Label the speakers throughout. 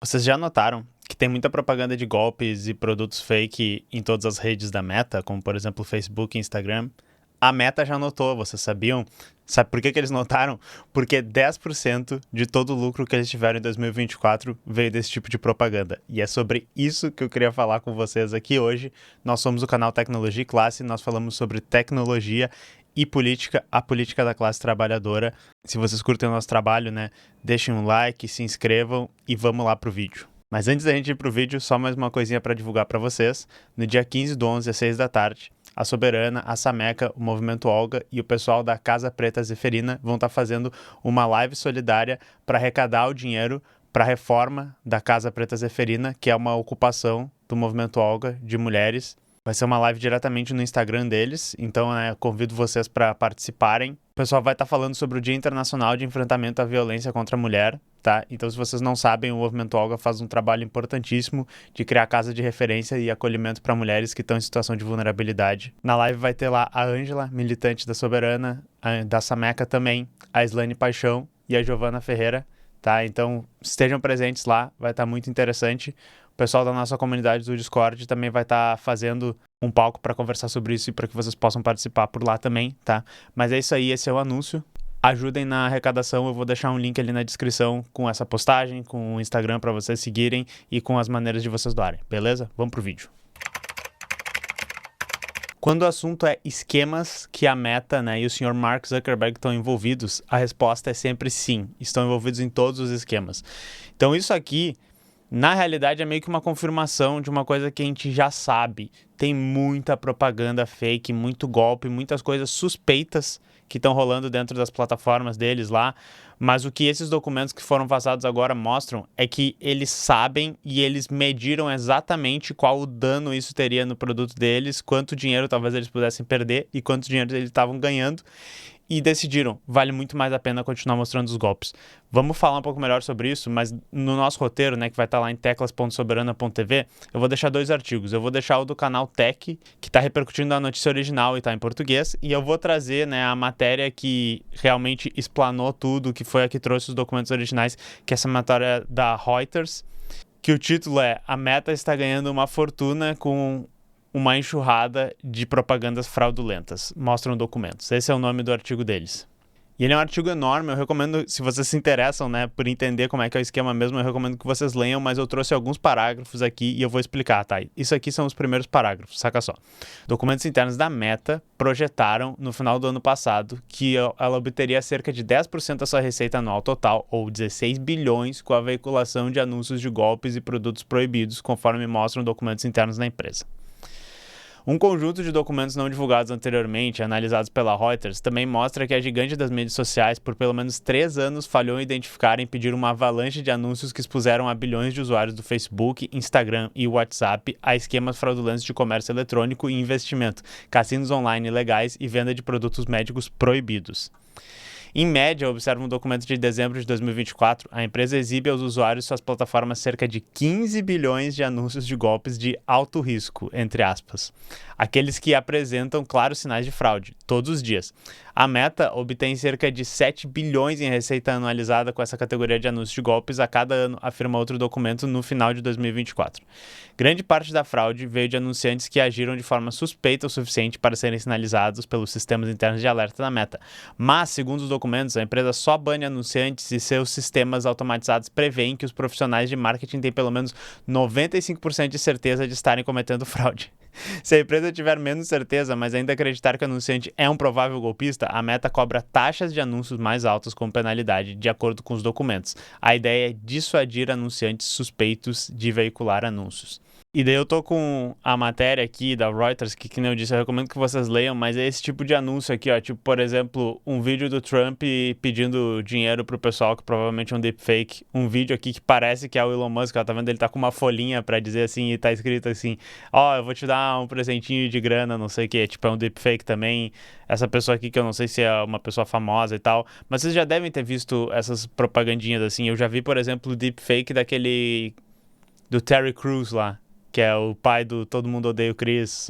Speaker 1: Vocês já notaram que tem muita propaganda de golpes e produtos fake em todas as redes da Meta, como por exemplo Facebook e Instagram? A Meta já notou, vocês sabiam? Sabe por que eles notaram? Porque 10% de todo o lucro que eles tiveram em 2024 veio desse tipo de propaganda. E é sobre isso que eu queria falar com vocês aqui hoje. Nós somos o canal Tecnologia e Classe, nós falamos sobre tecnologia e política, a política da classe trabalhadora. Se vocês curtem o nosso trabalho, né, deixem um like, se inscrevam e vamos lá pro vídeo. Mas antes da gente ir pro vídeo, só mais uma coisinha para divulgar para vocês. No dia 15/11, às 6 da tarde, a Soberana, a Sameca, o Movimento Olga e o pessoal da Casa Preta Zeferina vão estar fazendo uma live solidária para arrecadar o dinheiro para a reforma da Casa Preta Zeferina, que é uma ocupação do Movimento Olga de mulheres. Vai ser uma live diretamente no Instagram deles, então convido vocês para participarem. O pessoal vai estar falando sobre o Dia Internacional de Enfrentamento à Violência contra a Mulher, tá? Então, se vocês não sabem, o Movimento Olga faz um trabalho importantíssimo de criar casa de referência e acolhimento para mulheres que estão em situação de vulnerabilidade. Na live vai ter lá a Ângela, militante da Soberana, da Sameca também, a Islane Paixão e a Giovana Ferreira, tá? Então, estejam presentes lá, vai estar muito interessante. O pessoal da nossa comunidade do Discord também vai estar fazendo um palco para conversar sobre isso e para que vocês possam participar por lá também, tá? Mas é isso aí, esse é o anúncio. Ajudem na arrecadação, eu vou deixar um link ali na descrição com essa postagem, com o Instagram para vocês seguirem e com as maneiras de vocês doarem, beleza? Vamos pro vídeo. Quando o assunto é esquemas que a Meta, e o Sr. Mark Zuckerberg estão envolvidos, a resposta é sempre sim, estão envolvidos em todos os esquemas. Então isso aqui, na realidade, é meio que uma confirmação de uma coisa que a gente já sabe. Tem muita propaganda fake, muito golpe, muitas coisas suspeitas que estão rolando dentro das plataformas deles lá. Mas o que esses documentos que foram vazados agora mostram é que eles sabem e eles mediram exatamente qual o dano isso teria no produto deles, quanto dinheiro talvez eles pudessem perder e quanto dinheiro eles estavam ganhando. E decidiram, vale muito mais a pena continuar mostrando os golpes. Vamos falar um pouco melhor sobre isso, mas no nosso roteiro, que vai estar lá em teclas.soberana.tv, eu vou deixar 2 artigos. Eu vou deixar o do canal Tech, que está repercutindo a notícia original e está em português, e eu vou trazer a matéria que realmente explanou tudo, que foi a que trouxe os documentos originais, que é essa matéria da Reuters, que o título é "A Meta está ganhando uma fortuna com uma enxurrada de propagandas fraudulentas", mostram documentos. Esse é o nome do artigo deles. E ele é um artigo enorme, eu recomendo, se vocês se interessam, por entender como é que é o esquema mesmo, eu recomendo que vocês leiam, mas eu trouxe alguns parágrafos aqui e eu vou explicar, tá? Isso aqui são os primeiros parágrafos, saca só. Documentos internos da Meta projetaram, no final do ano passado, que ela obteria cerca de 10% da sua receita anual total, ou 16 bilhões, com a veiculação de anúncios de golpes e produtos proibidos, conforme mostram documentos internos da empresa. Um conjunto de documentos não divulgados anteriormente, analisados pela Reuters, também mostra que a gigante das mídias sociais, por pelo menos 3 anos, falhou em identificar e impedir uma avalanche de anúncios que expuseram a bilhões de usuários do Facebook, Instagram e WhatsApp a esquemas fraudulentos de comércio eletrônico e investimento, cassinos online ilegais e venda de produtos médicos proibidos. Em média, observa um documento de dezembro de 2024, a empresa exibe aos usuários suas plataformas cerca de 15 bilhões de anúncios de golpes de alto risco, entre aspas. Aqueles que apresentam claros sinais de fraude, todos os dias. A Meta obtém cerca de 7 bilhões em receita anualizada com essa categoria de anúncios de golpes a cada ano, afirma outro documento no final de 2024. Grande parte da fraude veio de anunciantes que agiram de forma suspeita o suficiente para serem sinalizados pelos sistemas internos de alerta da Meta. Mas, segundo os documentos, a empresa só bane anunciantes e seus sistemas automatizados prevêem que os profissionais de marketing têm pelo menos 95% de certeza de estarem cometendo fraude. Se a empresa tiver menos certeza, mas ainda acreditar que o anunciante é um provável golpista, a Meta cobra taxas de anúncios mais altas como penalidade, de acordo com os documentos. A ideia é dissuadir anunciantes suspeitos de veicular anúncios. E daí eu tô com a matéria aqui da Reuters, que nem eu disse, eu recomendo que vocês leiam, mas é esse tipo de anúncio aqui, ó, tipo, por exemplo, um vídeo do Trump pedindo dinheiro pro pessoal, que provavelmente é um deepfake, um vídeo aqui que parece que é o Elon Musk, ó, tá vendo? Ele tá com uma folhinha pra dizer assim, e tá escrito assim, ó, eu vou te dar um presentinho de grana, não sei o que, tipo, é um deepfake também, essa pessoa aqui que eu não sei se é uma pessoa famosa e tal, mas vocês já devem ter visto essas propagandinhas assim, eu já vi, por exemplo, o deepfake do Terry Crews lá, que é o pai do Todo Mundo Odeia o Chris,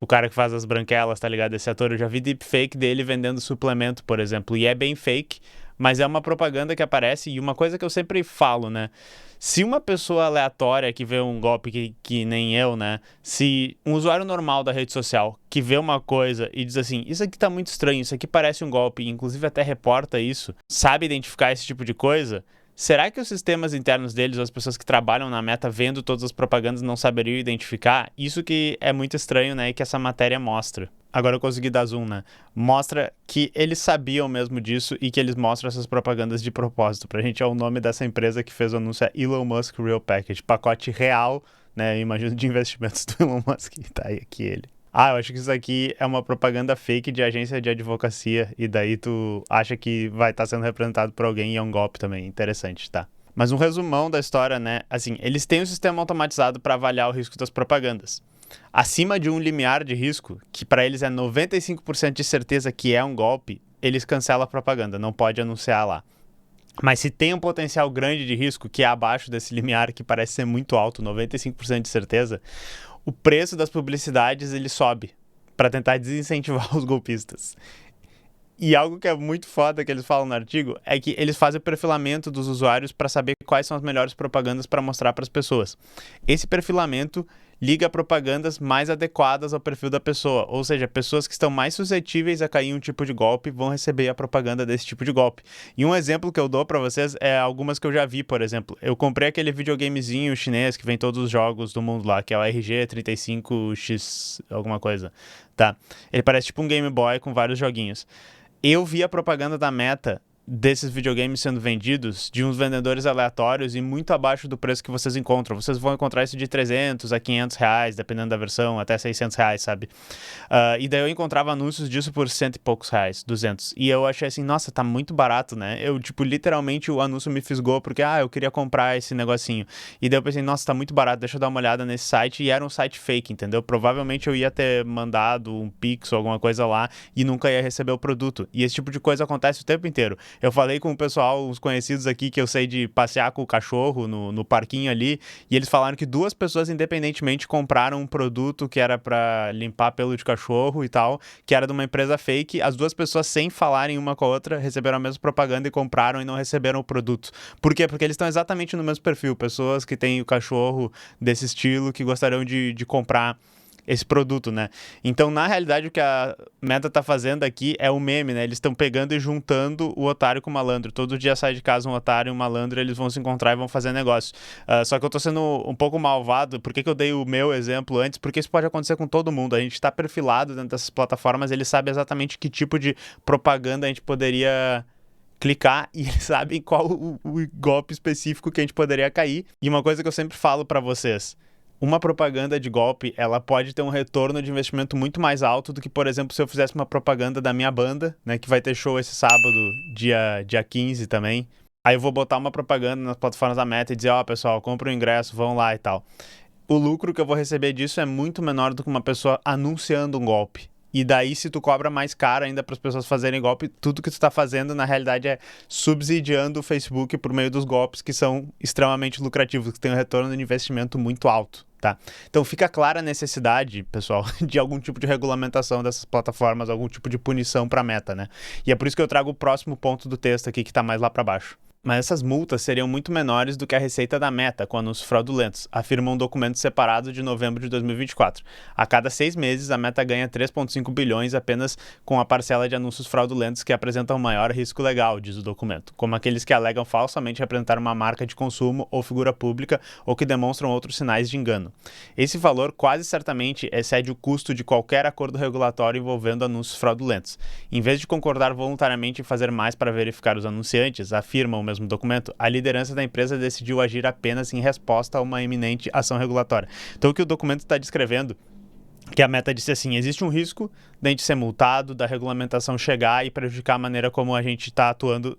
Speaker 1: o cara que faz as branquelas, tá ligado? Esse ator, eu já vi deepfake dele vendendo suplemento, por exemplo, e é bem fake, mas é uma propaganda que aparece, e uma coisa que eu sempre falo, né? Se uma pessoa aleatória que vê um golpe que nem eu, né? Se um usuário normal da rede social que vê uma coisa e diz assim, isso aqui tá muito estranho, isso aqui parece um golpe, e inclusive até reporta isso, sabe identificar esse tipo de coisa, será que os sistemas internos deles, ou as pessoas que trabalham na Meta vendo todas as propagandas não saberiam identificar? Isso que é muito estranho, né? E que essa matéria mostra. Agora eu consegui dar zoom, né? Mostra que eles sabiam mesmo disso e que eles mostram essas propagandas de propósito. Pra gente é o nome dessa empresa que fez o anúncio, é Elon Musk Real Package. Pacote real, né? Imagino de investimentos do Elon Musk. Tá aí aqui ele. Ah, eu acho que isso aqui é uma propaganda fake de agência de advocacia e daí tu acha que vai estar sendo representado por alguém e é um golpe também. Interessante, tá? Mas um resumão da história, né? Assim, eles têm um sistema automatizado para avaliar o risco das propagandas. Acima de um limiar de risco, que para eles é 95% de certeza que é um golpe, eles cancelam a propaganda, não pode anunciar lá. Mas se tem um potencial grande de risco, que é abaixo desse limiar, que parece ser muito alto, 95% de certeza, o preço das publicidades ele sobe para tentar desincentivar os golpistas. E algo que é muito foda que eles falam no artigo é que eles fazem o perfilamento dos usuários para saber quais são as melhores propagandas para mostrar para as pessoas. Esse perfilamento liga propagandas mais adequadas ao perfil da pessoa, ou seja, pessoas que estão mais suscetíveis a cair em um tipo de golpe vão receber a propaganda desse tipo de golpe. E um exemplo que eu dou para vocês é algumas que eu já vi, por exemplo. Eu comprei aquele videogamezinho chinês que vem todos os jogos do mundo lá, que é o RG35X alguma coisa, tá? Ele parece tipo um Game Boy com vários joguinhos. Eu vi a propaganda da Meta desses videogames sendo vendidos de uns vendedores aleatórios e muito abaixo do preço que vocês encontram. Vocês vão encontrar isso de 300 a 500 reais, dependendo da versão, até 600 reais, sabe? E daí eu encontrava anúncios disso por cento e poucos reais, 200. E eu achei assim, nossa, tá muito barato, né? Eu, tipo, literalmente o anúncio me fisgou porque, eu queria comprar esse negocinho. E daí eu pensei, nossa, tá muito barato, deixa eu dar uma olhada nesse site. E era um site fake, entendeu? Provavelmente eu ia ter mandado um Pix ou alguma coisa lá e nunca ia receber o produto. E esse tipo de coisa acontece o tempo inteiro. Eu falei com o pessoal, os conhecidos aqui, que eu sei de passear com o cachorro no parquinho ali, e eles falaram que 2 pessoas independentemente compraram um produto que era pra limpar pelo de cachorro e tal, que era de uma empresa fake. As 2 pessoas, sem falarem uma com a outra, receberam a mesma propaganda e compraram e não receberam o produto. Por quê? Porque eles estão exatamente no mesmo perfil. Pessoas que têm o cachorro desse estilo, que gostariam de comprar esse produto, né? Então, na realidade, o que a Meta tá fazendo aqui é um meme, né? Eles estão pegando e juntando o otário com o malandro. Todo dia sai de casa um otário e um malandro, eles vão se encontrar e vão fazer negócio. Só que eu tô sendo um pouco malvado. Por que eu dei o meu exemplo antes? Porque isso pode acontecer com todo mundo. A gente tá perfilado dentro dessas plataformas, eles sabem exatamente que tipo de propaganda a gente poderia clicar e eles sabem qual o golpe específico que a gente poderia cair. E uma coisa que eu sempre falo pra vocês: uma propaganda de golpe, ela pode ter um retorno de investimento muito mais alto do que, por exemplo, se eu fizesse uma propaganda da minha banda, né, que vai ter show esse sábado, dia 15 também. Aí eu vou botar uma propaganda nas plataformas da Meta e dizer, pessoal, compra o ingresso, vão lá e tal. O lucro que eu vou receber disso é muito menor do que uma pessoa anunciando um golpe. E daí, se tu cobra mais caro ainda para as pessoas fazerem golpe, tudo que tu está fazendo, na realidade, é subsidiando o Facebook por meio dos golpes que são extremamente lucrativos, que têm um retorno de investimento muito alto, tá? Então, fica clara a necessidade, pessoal, de algum tipo de regulamentação dessas plataformas, algum tipo de punição para a Meta, né? E é por isso que eu trago o próximo ponto do texto aqui, que está mais lá para baixo. Mas essas multas seriam muito menores do que a receita da Meta com anúncios fraudulentos, afirma um documento separado de novembro de 2024. A cada 6 meses, a Meta ganha 3,5 bilhões apenas com a parcela de anúncios fraudulentos que apresentam maior risco legal, diz o documento, como aqueles que alegam falsamente representar uma marca de consumo ou figura pública ou que demonstram outros sinais de engano. Esse valor quase certamente excede o custo de qualquer acordo regulatório envolvendo anúncios fraudulentos. Em vez de concordar voluntariamente em fazer mais para verificar os anunciantes, afirma o mesmo documento, a liderança da empresa decidiu agir apenas em resposta a uma iminente ação regulatória. Então o que o documento está descrevendo, que a Meta disse assim, existe um risco da gente ser multado, da regulamentação chegar e prejudicar a maneira como a gente está atuando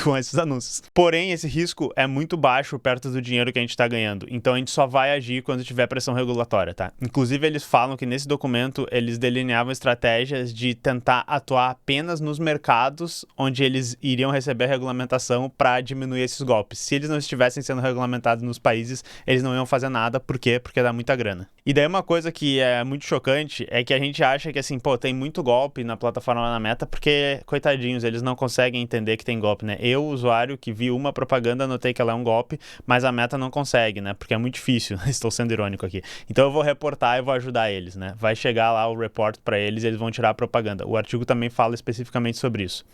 Speaker 1: com esses anúncios. Porém, esse risco é muito baixo perto do dinheiro que a gente está ganhando. Então, a gente só vai agir quando tiver pressão regulatória, tá? Inclusive, eles falam que nesse documento, eles delineavam estratégias de tentar atuar apenas nos mercados onde eles iriam receber a regulamentação para diminuir esses golpes. Se eles não estivessem sendo regulamentados nos países, eles não iam fazer nada. Por quê? Porque dá muita grana. E daí uma coisa que é muito chocante é que a gente acha que assim, tem muito golpe na plataforma da Meta, porque, coitadinhos, eles não conseguem entender que tem golpe, né? Eu, usuário, que vi uma propaganda, notei que ela é um golpe, mas a Meta não consegue, né? Porque é muito difícil, estou sendo irônico aqui. Então eu vou reportar e vou ajudar eles, né? Vai chegar lá o report para eles e eles vão tirar a propaganda. O artigo também fala especificamente sobre isso.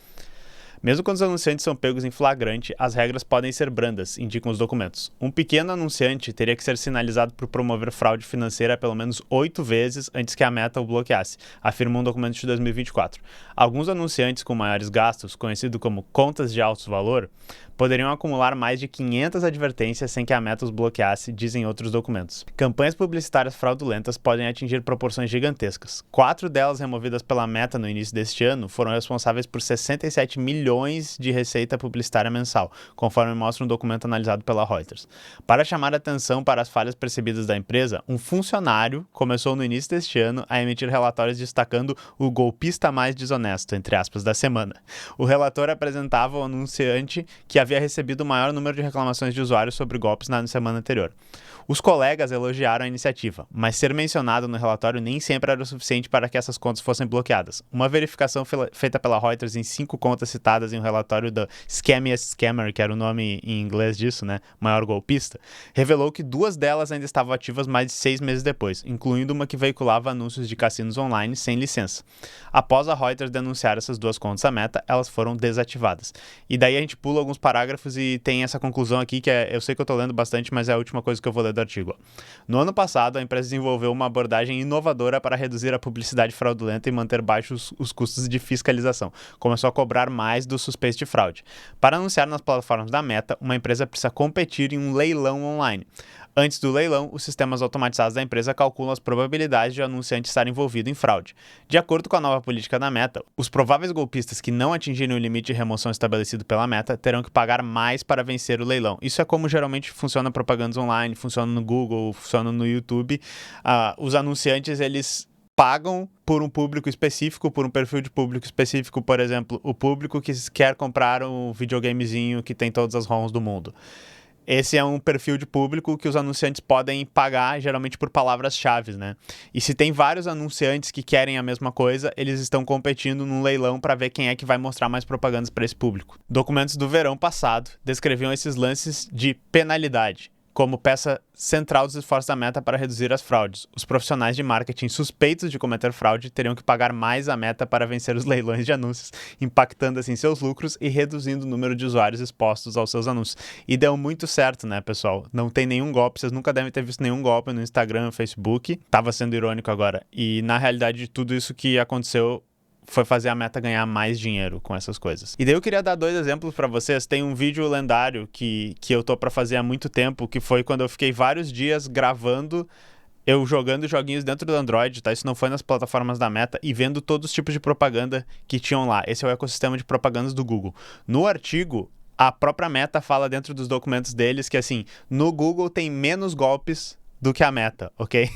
Speaker 1: Mesmo quando os anunciantes são pegos em flagrante, as regras podem ser brandas, indicam os documentos. Um pequeno anunciante teria que ser sinalizado por promover fraude financeira pelo menos 8 vezes antes que a Meta o bloqueasse, afirma um documento de 2024. Alguns anunciantes com maiores gastos, conhecidos como contas de alto valor, poderiam acumular mais de 500 advertências sem que a Meta os bloqueasse, dizem outros documentos. Campanhas publicitárias fraudulentas podem atingir proporções gigantescas. 4 delas removidas pela Meta no início deste ano foram responsáveis por 67 milhões de receita publicitária mensal, conforme mostra um documento analisado pela Reuters. Para chamar atenção para as falhas percebidas da empresa, um funcionário começou no início deste ano a emitir relatórios destacando o golpista mais desonesto, entre aspas, da semana. O relator apresentava o anunciante que havia recebido o maior número de reclamações de usuários sobre golpes na semana anterior. Os colegas elogiaram a iniciativa, mas ser mencionado no relatório nem sempre era o suficiente para que essas contas fossem bloqueadas. Uma verificação feita pela Reuters em 5 contas citadas em um relatório da Scammiest Scammer, que era o nome em inglês disso, né, maior golpista, revelou que 2 delas ainda estavam ativas mais de 6 meses depois, incluindo uma que veiculava anúncios de cassinos online sem licença. Após a Reuters denunciar essas 2 contas à Meta, elas foram desativadas. E daí a gente pula alguns parágrafos e tem essa conclusão aqui, que eu sei que eu tô lendo bastante, mas é a última coisa que eu vou ler do artigo. No ano passado, a empresa desenvolveu uma abordagem inovadora para reduzir a publicidade fraudulenta e manter baixos os custos de fiscalização. Começou a cobrar mais dos suspeitos de fraude. Para anunciar nas plataformas da Meta, uma empresa precisa competir em um leilão online. Antes do leilão, os sistemas automatizados da empresa calculam as probabilidades de o anunciante estar envolvido em fraude. De acordo com a nova política da Meta, os prováveis golpistas que não atingirem o limite de remoção estabelecido pela Meta terão que pagar mais para vencer o leilão. Isso é como geralmente funciona propagandas online, funciona no Google, funciona no YouTube. Os anunciantes, eles pagam por um público específico, por um perfil de público específico, por exemplo, o público que quer comprar um videogamezinho que tem todas as ROMs do mundo. Esse é um perfil de público que os anunciantes podem pagar, geralmente por palavras-chave, né? E se tem vários anunciantes que querem a mesma coisa, eles estão competindo num leilão para ver quem é que vai mostrar mais propagandas para esse público. Documentos do verão passado descreviam esses lances de penalidade como peça central dos esforços da Meta para reduzir as fraudes. Os profissionais de marketing suspeitos de cometer fraude teriam que pagar mais à Meta para vencer os leilões de anúncios, impactando assim seus lucros e reduzindo o número de usuários expostos aos seus anúncios. E deu muito certo, né, pessoal? Não tem nenhum golpe, vocês nunca devem ter visto nenhum golpe no Instagram, no Facebook. Tava sendo irônico agora. E na realidade, tudo isso que aconteceu foi fazer a Meta ganhar mais dinheiro com essas coisas. E daí eu queria dar 2 exemplos pra vocês. Tem um vídeo lendário que eu tô pra fazer há muito tempo, que foi quando eu fiquei vários dias gravando eu jogando joguinhos dentro do Android, tá? Isso não foi nas plataformas da Meta, e vendo todos os tipos de propaganda que tinham lá. Esse é o ecossistema de propagandas do Google. No artigo, a própria Meta fala dentro dos documentos deles que, assim, no Google tem menos golpes do que a Meta, ok?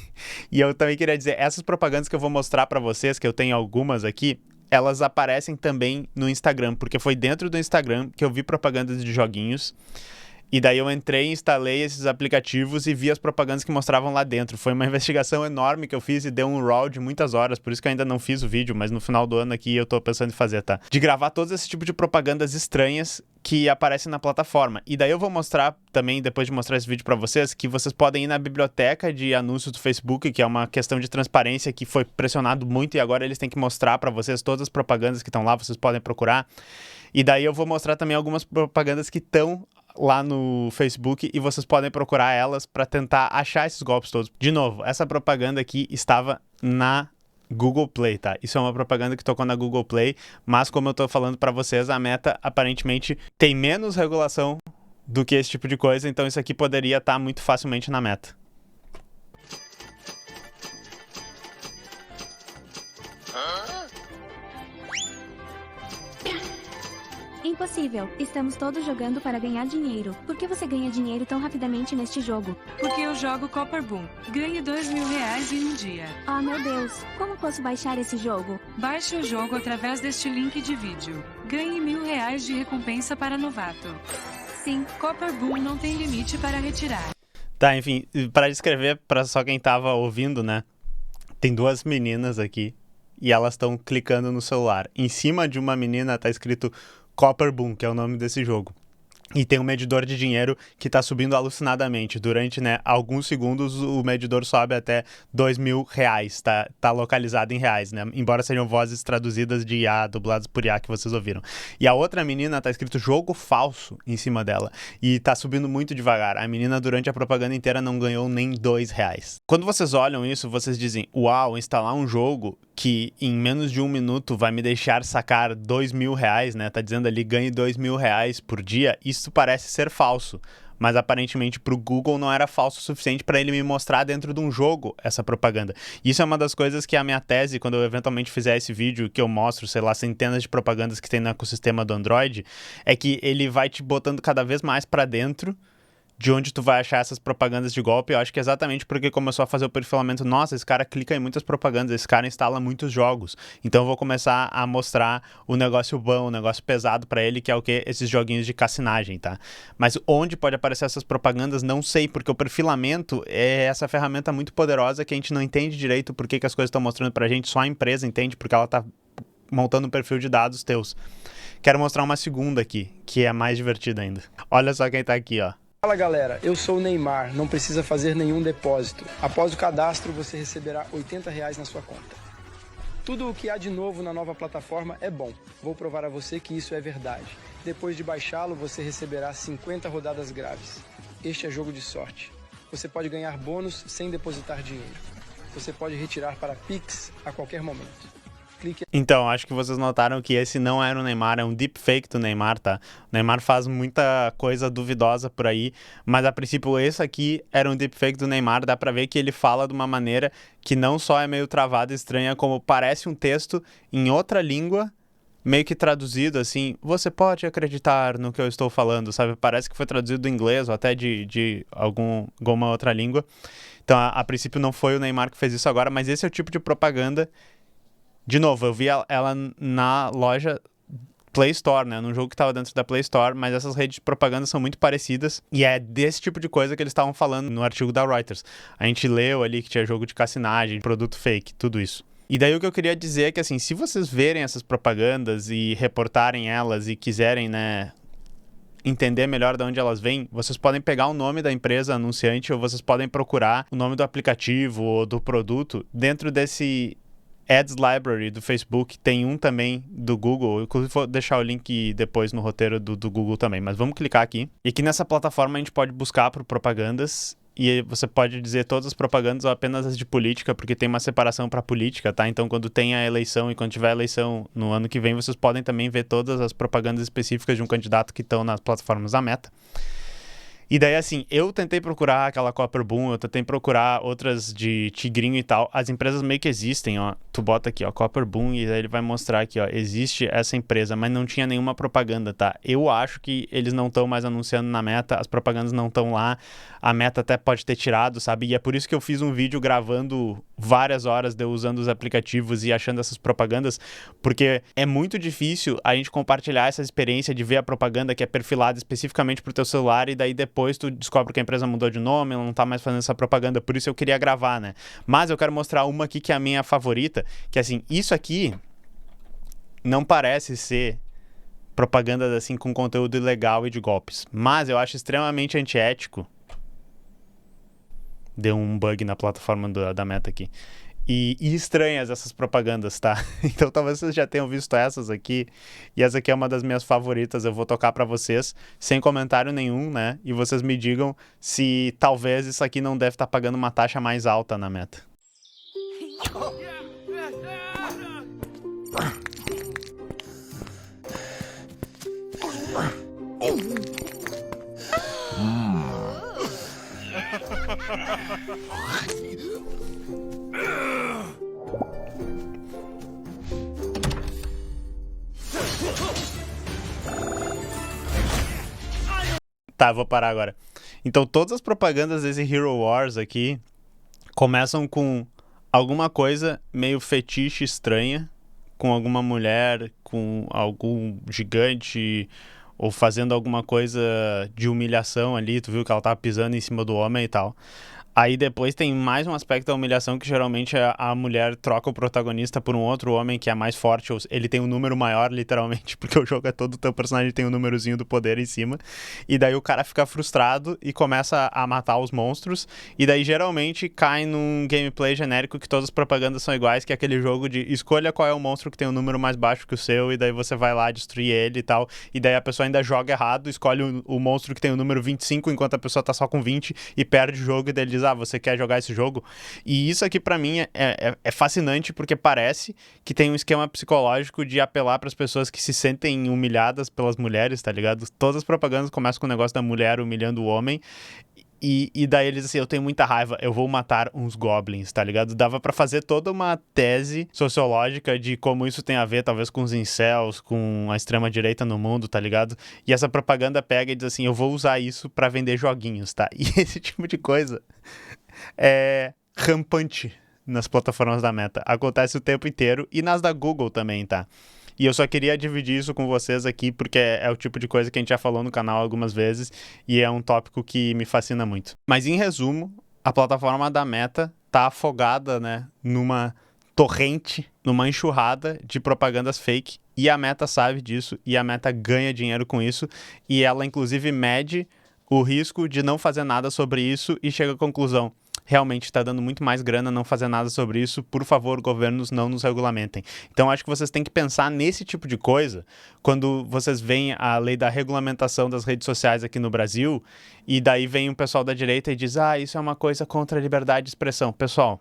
Speaker 1: E eu também queria dizer, essas propagandas que eu vou mostrar pra vocês, que eu tenho algumas aqui, elas aparecem também no Instagram, porque foi dentro do Instagram que eu vi propagandas de joguinhos, e daí eu entrei, instalei esses aplicativos e vi as propagandas que mostravam lá dentro. Foi uma investigação enorme que eu fiz e deu um raw de muitas horas, por isso que eu ainda não fiz o vídeo, mas no final do ano aqui eu tô pensando em fazer, tá? De gravar todos esses tipos de propagandas estranhas que aparecem na plataforma. E daí eu vou mostrar também, depois de mostrar esse vídeo pra vocês, que vocês podem ir na biblioteca de anúncios do Facebook, que é uma questão de transparência que foi pressionado muito e agora eles têm que mostrar pra vocês todas as propagandas que estão lá, vocês podem procurar. E daí eu vou mostrar também algumas propagandas que estão lá no Facebook e vocês podem procurar elas para tentar achar esses golpes todos. De novo, essa propaganda aqui estava na Google Play, tá? Isso é uma propaganda que tocou na Google Play, mas como eu tô falando para vocês, a Meta aparentemente tem menos regulação do que esse tipo de coisa, então isso aqui poderia estar muito facilmente na Meta.
Speaker 2: Impossível. Estamos todos jogando para ganhar dinheiro. Por que você ganha dinheiro tão rapidamente neste jogo?
Speaker 3: Porque eu jogo Copper Boom. Ganhe R$2.000 em um dia.
Speaker 2: Oh meu Deus, como posso baixar esse jogo?
Speaker 3: Baixe o jogo através deste link de vídeo. Ganhe R$1.000 de recompensa para novato. Sim, Copper Boom não tem limite para retirar.
Speaker 1: Tá, enfim, para descrever para só quem tava ouvindo, né? Tem 2 meninas aqui e elas estão clicando no celular. Em cima de uma menina tá escrito Copper Boom, que é o nome desse jogo. E tem um medidor de dinheiro que está subindo alucinadamente. Durante, né, alguns segundos, o medidor sobe até R$2.000. Tá localizado em reais, né? Embora sejam vozes traduzidas de IA, dubladas por IA que vocês ouviram. E a outra menina tá escrito jogo falso em cima dela. E tá subindo muito devagar. A menina, durante a propaganda inteira, não ganhou nem R$2. Quando vocês olham isso, vocês dizem, uau, instalar um jogo que em menos de 1 minuto vai me deixar sacar R$2.000, né? Tá dizendo ali, ganhe R$2.000 por dia. Isso parece ser falso, mas aparentemente para o Google não era falso o suficiente para ele me mostrar dentro de um jogo essa propaganda. Isso é uma das coisas que a minha tese, quando eu eventualmente fizer esse vídeo que eu mostro, sei lá, centenas de propagandas que tem no ecossistema do Android, é que ele vai te botando cada vez mais para dentro de onde tu vai achar essas propagandas de golpe. Eu acho que é exatamente porque começou a fazer o perfilamento. Nossa, esse cara clica em muitas propagandas, esse cara instala muitos jogos. Então eu vou começar a mostrar o negócio bom, o negócio pesado pra ele, que é o que? Esses joguinhos de cassinagem, tá? Mas onde pode aparecer essas propagandas, não sei, porque o perfilamento é essa ferramenta muito poderosa que a gente não entende direito por que as coisas estão mostrando pra gente, só a empresa entende, porque ela tá montando um perfil de dados teus. Quero mostrar uma segunda aqui, que é mais divertida ainda. Olha só quem tá aqui, ó.
Speaker 4: Fala galera, eu sou o Neymar, não precisa fazer nenhum depósito. Após o cadastro você receberá R$80 na sua conta. Tudo o que há de novo na nova plataforma é bom, vou provar a você que isso é verdade. Depois de baixá-lo você receberá 50 rodadas grátis. Este é jogo de sorte. Você pode ganhar bônus sem depositar dinheiro. Você pode retirar para Pix a qualquer momento.
Speaker 1: Então, acho que vocês notaram que esse não era o Neymar, é um deepfake do Neymar, tá? O Neymar faz muita coisa duvidosa por aí, mas a princípio esse aqui era um deepfake do Neymar. Dá pra ver que ele fala de uma maneira que não só é meio travada e estranha, como parece um texto em outra língua, meio que traduzido assim, você pode acreditar no que eu estou falando, sabe? Parece que foi traduzido do inglês ou até de alguma outra língua. Então, a princípio não foi o Neymar que fez isso agora, mas esse é o tipo de propaganda. De novo, eu vi ela na loja Play Store, né? Num jogo que estava dentro da Play Store, mas essas redes de propaganda são muito parecidas e é desse tipo de coisa que eles estavam falando no artigo da Reuters. A gente leu ali que tinha jogo de cassinagem, produto fake, tudo isso. E daí o que eu queria dizer é que, assim, se vocês verem essas propagandas e reportarem elas e quiserem, né, entender melhor de onde elas vêm, vocês podem pegar o nome da empresa anunciante ou vocês podem procurar o nome do aplicativo ou do produto dentro desse Ads Library do Facebook. Tem um também do Google, inclusive vou deixar o link depois no roteiro do Google também, mas vamos clicar aqui. E aqui nessa plataforma a gente pode buscar por propagandas e você pode dizer todas as propagandas ou apenas as de política, porque tem uma separação para política, tá? Então quando tem a eleição e quando tiver a eleição no ano que vem, vocês podem também ver todas as propagandas específicas de um candidato que estão nas plataformas da Meta. E daí, assim, eu tentei procurar aquela Copper Boom, eu tentei procurar outras de tigrinho e tal. As empresas meio que existem, ó. Tu bota aqui, ó, Copper Boom, e daí ele vai mostrar aqui, ó, existe essa empresa, mas não tinha nenhuma propaganda, tá? Eu acho que eles não estão mais anunciando na Meta, as propagandas não estão lá, a Meta até pode ter tirado, sabe? E é por isso que eu fiz um vídeo gravando várias horas de eu usando os aplicativos e achando essas propagandas, porque é muito difícil a gente compartilhar essa experiência de ver a propaganda que é perfilada especificamente pro teu celular e daí depois tu descobre que a empresa mudou de nome, ela não tá mais fazendo essa propaganda, por isso eu queria gravar, né? Mas eu quero mostrar uma aqui que é a minha favorita, que assim, isso aqui não parece ser propaganda assim com conteúdo ilegal e de golpes, mas eu acho extremamente antiético. Deu um bug na plataforma da Meta aqui. E estranhas essas propagandas, tá? Então talvez vocês já tenham visto essas aqui. E essa aqui é uma das minhas favoritas. Eu vou tocar pra vocês sem comentário nenhum, né? E vocês me digam se talvez isso aqui não deve estar pagando uma taxa mais alta na Meta. Tá, vou parar agora. Então todas as propagandas desse Hero Wars aqui começam com alguma coisa meio fetiche estranha, com alguma mulher, com algum gigante ou fazendo alguma coisa de humilhação ali. Tu viu que ela tava pisando em cima do homem e tal. Aí depois tem mais um aspecto da humilhação que geralmente a mulher troca o protagonista por um outro homem que é mais forte, ou ele tem um número maior, literalmente, porque o jogo é todo, o teu personagem tem um númerozinho do poder em cima, e daí o cara fica frustrado e começa a matar os monstros, e daí geralmente cai num gameplay genérico que todas as propagandas são iguais, que é aquele jogo de escolha qual é o monstro que tem um número mais baixo que o seu, e daí você vai lá destruir ele e tal, e daí a pessoa ainda joga errado, escolhe o monstro que tem o número 25, enquanto a pessoa tá só com 20, e perde o jogo, e daí ele diz, você quer jogar esse jogo? E isso aqui pra mim é fascinante, porque parece que tem um esquema psicológico de apelar pras pessoas que se sentem humilhadas pelas mulheres, tá ligado? Todas as propagandas começam com o negócio da mulher humilhando o homem, e daí eles assim, eu tenho muita raiva, eu vou matar uns goblins, tá ligado? Dava pra fazer toda uma tese sociológica de como isso tem a ver, talvez, com os incels, com a extrema-direita no mundo, tá ligado? E essa propaganda pega e diz assim, eu vou usar isso pra vender joguinhos, tá? E esse tipo de coisa é rampante nas plataformas da Meta. Acontece o tempo inteiro e nas da Google também, tá? E eu só queria dividir isso com vocês aqui, porque é o tipo de coisa que a gente já falou no canal algumas vezes e é um tópico que me fascina muito. Mas, em resumo, a plataforma da Meta tá afogada, né, numa torrente, numa enxurrada de propagandas fake, e a Meta sabe disso, e a Meta ganha dinheiro com isso, e ela, inclusive, mede o risco de não fazer nada sobre isso e chega à conclusão, realmente está dando muito mais grana não fazer nada sobre isso, por favor, governos, não nos regulamentem. Então, acho que vocês têm que pensar nesse tipo de coisa quando vocês veem a lei da regulamentação das redes sociais aqui no Brasil, e daí vem o pessoal da direita e diz, isso é uma coisa contra a liberdade de expressão. Pessoal,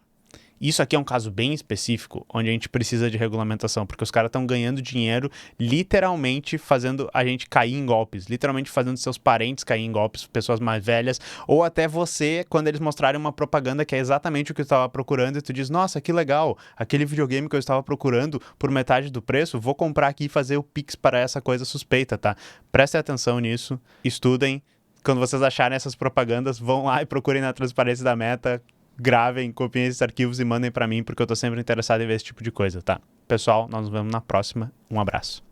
Speaker 1: isso aqui é um caso bem específico, onde a gente precisa de regulamentação, porque os caras estão ganhando dinheiro, literalmente fazendo a gente cair em golpes, literalmente fazendo seus parentes cair em golpes, pessoas mais velhas, ou até você, quando eles mostrarem uma propaganda que é exatamente o que eu estava procurando, e tu diz, nossa, que legal, aquele videogame que eu estava procurando por metade do preço, vou comprar aqui e fazer o Pix para essa coisa suspeita, tá? Prestem atenção nisso, estudem, quando vocês acharem essas propagandas, vão lá e procurem na transparência da Meta, gravem, copiem esses arquivos e mandem pra mim, porque eu tô sempre interessado em ver esse tipo de coisa, tá? Pessoal, nós nos vemos na próxima. Um abraço.